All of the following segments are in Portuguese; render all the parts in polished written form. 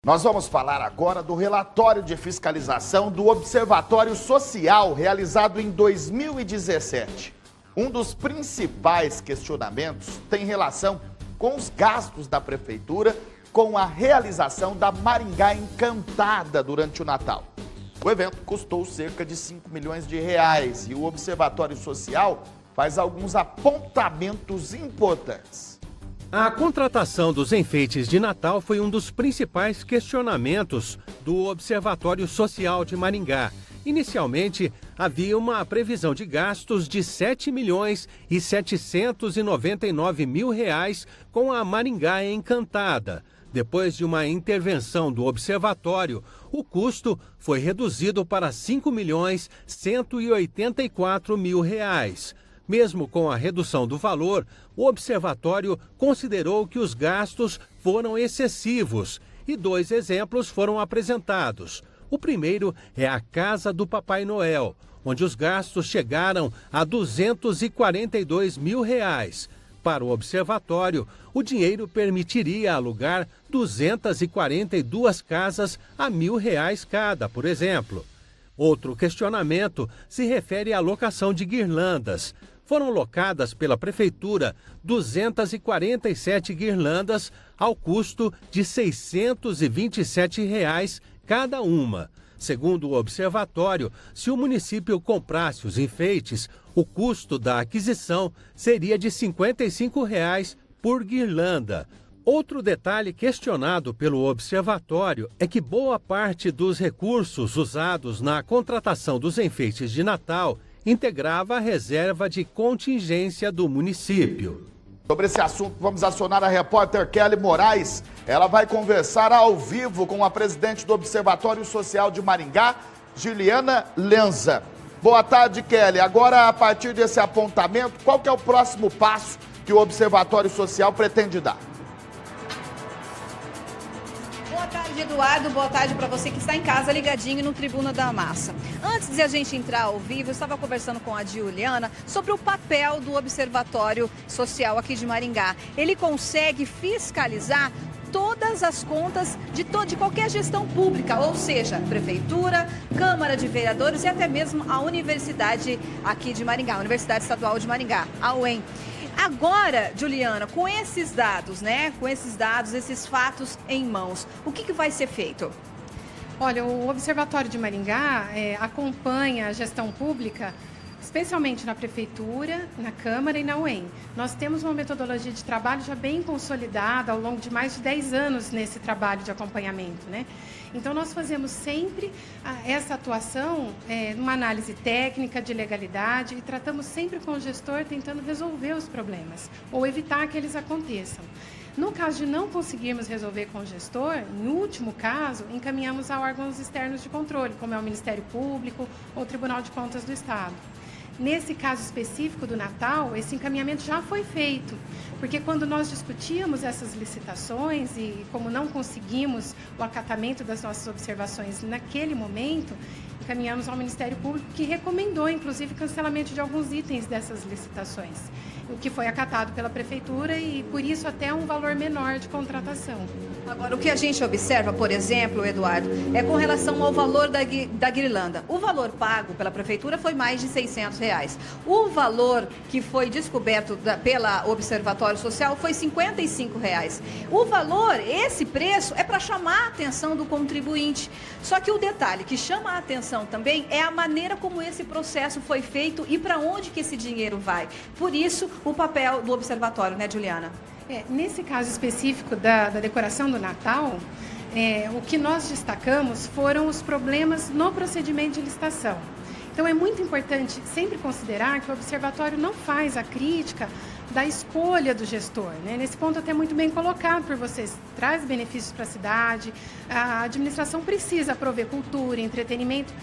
Nós vamos falar agora do relatório de fiscalização do Observatório Social realizado em 2017. Um dos principais questionamentos tem relação com os gastos da Prefeitura com a realização da Maringá Encantada durante o Natal. O evento custou cerca de 5 milhões de reais e o Observatório Social faz alguns apontamentos importantes. A contratação dos enfeites de Natal foi um dos principais questionamentos do Observatório Social de Maringá. Inicialmente, havia uma previsão de gastos de R$ 7.799.000 com a Maringá Encantada. Depois de uma intervenção do observatório, o custo foi reduzido para R$ 5.184.000. Mesmo com a redução do valor, o observatório considerou que os gastos foram excessivos e 2 exemplos foram apresentados. O primeiro é a Casa do Papai Noel, onde os gastos chegaram a R$ 242.000. Para o observatório, o dinheiro permitiria alugar 242 casas a R$ 1.000 cada, por exemplo. Outro questionamento se refere à locação de guirlandas. Foram locadas pela Prefeitura 247 guirlandas ao custo de R$ 627 cada uma. Segundo o observatório, se o município comprasse os enfeites, o custo da aquisição seria de R$ 55 por guirlanda. Outro detalhe questionado pelo observatório é que boa parte dos recursos usados na contratação dos enfeites de Natal integrava a reserva de contingência do município. Sobre esse assunto, vamos acionar a repórter Kelly Moraes. Ela vai conversar ao vivo com a presidente do Observatório Social de Maringá, Juliana Lenza. Boa tarde, Kelly. Agora, a partir desse apontamento, qual que é o próximo passo que o Observatório Social pretende dar? Boa tarde, Eduardo. Boa tarde para você que está em casa ligadinho no Tribuna da Massa. Antes de a gente entrar ao vivo, eu estava conversando com a Juliana sobre o papel do Observatório Social aqui de Maringá. Ele consegue fiscalizar todas as contas de qualquer gestão pública, ou seja, Prefeitura, Câmara de Vereadores e até mesmo a Universidade aqui de Maringá, a Universidade Estadual de Maringá, a UEM. Agora, Juliana, com esses dados, esses fatos em mãos, o que vai ser feito? Olha, o Observatório de Maringá acompanha a gestão pública, especialmente na Prefeitura, na Câmara e na UEM. Nós temos uma metodologia de trabalho já bem consolidada ao longo de mais de 10 anos nesse trabalho de acompanhamento, né? Então, nós fazemos sempre essa atuação numa análise técnica de legalidade e tratamos sempre com o gestor tentando resolver os problemas ou evitar que eles aconteçam. No caso de não conseguirmos resolver com o gestor, em último caso, encaminhamos a órgãos externos de controle, como é o Ministério Público ou o Tribunal de Contas do Estado. Nesse caso específico do Natal, esse encaminhamento já foi feito, porque quando nós discutíamos essas licitações e como não conseguimos o acatamento das nossas observações naquele momento, encaminhamos ao Ministério Público, que recomendou, inclusive, cancelamento de alguns itens dessas licitações, o que foi acatado pela Prefeitura e, por isso, até um valor menor de contratação. Agora, o que a gente observa, por exemplo, Eduardo, é com relação ao valor da guirlanda. O valor pago pela Prefeitura foi mais de R$ 600. O valor que foi descoberto pela Observatório Social foi R$ 55. O valor, esse preço, é para chamar a atenção do contribuinte. Só que o detalhe que chama a atenção também é a maneira como esse processo foi feito e para onde que esse dinheiro vai. Por isso, o papel do Observatório, né, Juliana? Nesse caso específico da decoração do Natal, o que nós destacamos foram os problemas no procedimento de licitação. Então, é muito importante sempre considerar que o observatório não faz a crítica da escolha do gestor, né? Nesse ponto até muito bem colocado por vocês, traz benefícios para a cidade, a administração precisa prover cultura, entretenimento,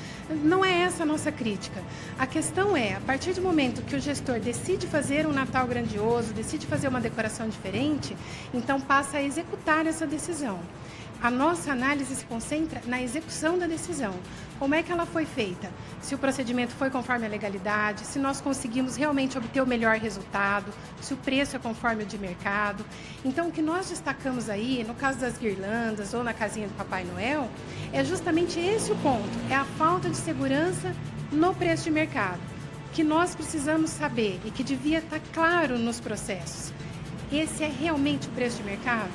não é essa a nossa crítica. A questão é, a partir do momento que o gestor decide fazer um Natal grandioso, decide fazer uma decoração diferente, então passa a executar essa decisão. A nossa análise se concentra na execução da decisão. Como é que ela foi feita? Se o procedimento foi conforme a legalidade, se nós conseguimos realmente obter o melhor resultado, se o preço é conforme o de mercado. Então, o que nós destacamos aí, no caso das guirlandas ou na casinha do Papai Noel, é justamente esse o ponto, é a falta de segurança no preço de mercado, que nós precisamos saber e que devia estar claro nos processos. Esse é realmente o preço de mercado?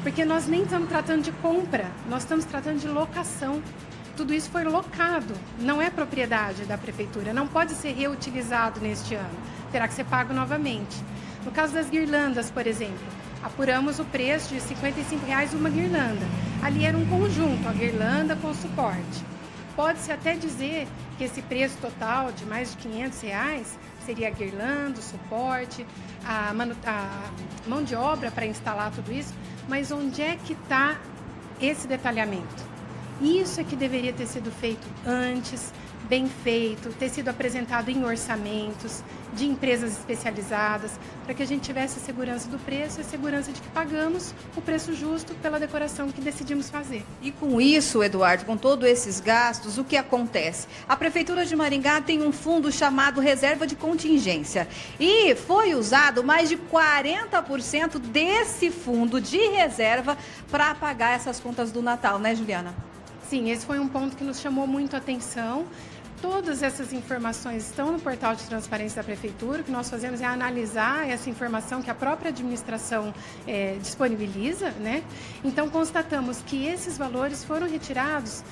Porque nós nem estamos tratando de compra, nós estamos tratando de locação. Tudo isso foi locado, não é propriedade da prefeitura, não pode ser reutilizado neste ano, terá que ser pago novamente. No caso das guirlandas, por exemplo, apuramos o preço de R$ 55,00 uma guirlanda. Ali era um conjunto, a guirlanda com suporte. Pode-se até dizer que esse preço total de mais de R$ 500 seria a guirlanda, o suporte, a mão de obra para instalar tudo isso, mas onde é que está esse detalhamento? Isso é que deveria ter sido feito antes, bem feito, ter sido apresentado em orçamentos de empresas especializadas, para que a gente tivesse a segurança do preço e a segurança de que pagamos o preço justo pela decoração que decidimos fazer. E com isso, Eduardo, com todos esses gastos, o que acontece? A Prefeitura de Maringá tem um fundo chamado Reserva de Contingência e foi usado mais de 40% desse fundo de reserva para pagar essas contas do Natal, né, Juliana? Sim, esse foi um ponto que nos chamou muito a atenção. Todas essas informações estão no portal de transparência da Prefeitura. O que nós fazemos é analisar essa informação que a própria administração disponibiliza, né? Então, constatamos que esses valores foram retirados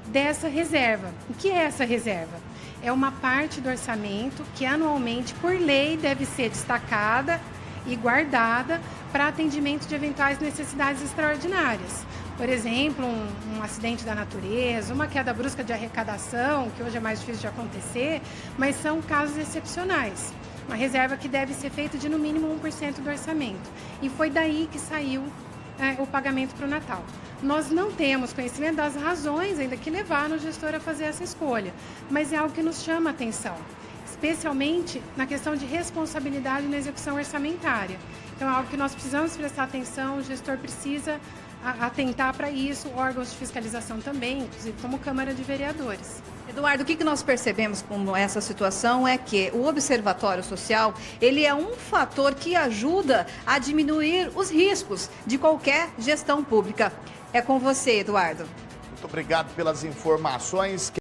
dessa reserva. O que é essa reserva? É uma parte do orçamento que anualmente, por lei, deve ser destacada e guardada para atendimento de eventuais necessidades extraordinárias. Por exemplo, um acidente da natureza, uma queda brusca de arrecadação, que hoje é mais difícil de acontecer, mas são casos excepcionais. Uma reserva que deve ser feita de no mínimo 1% do orçamento. E foi daí que saiu o pagamento para o Natal. Nós não temos conhecimento das razões ainda que levaram o gestor a fazer essa escolha, mas é algo que nos chama a atenção, especialmente na questão de responsabilidade na execução orçamentária. Então, é algo que nós precisamos prestar atenção, o gestor precisa atentar para isso, órgãos de fiscalização também, inclusive como Câmara de Vereadores. Eduardo, o que nós percebemos com essa situação é que o Observatório Social, ele é um fator que ajuda a diminuir os riscos de qualquer gestão pública. É com você, Eduardo. Muito obrigado pelas informações.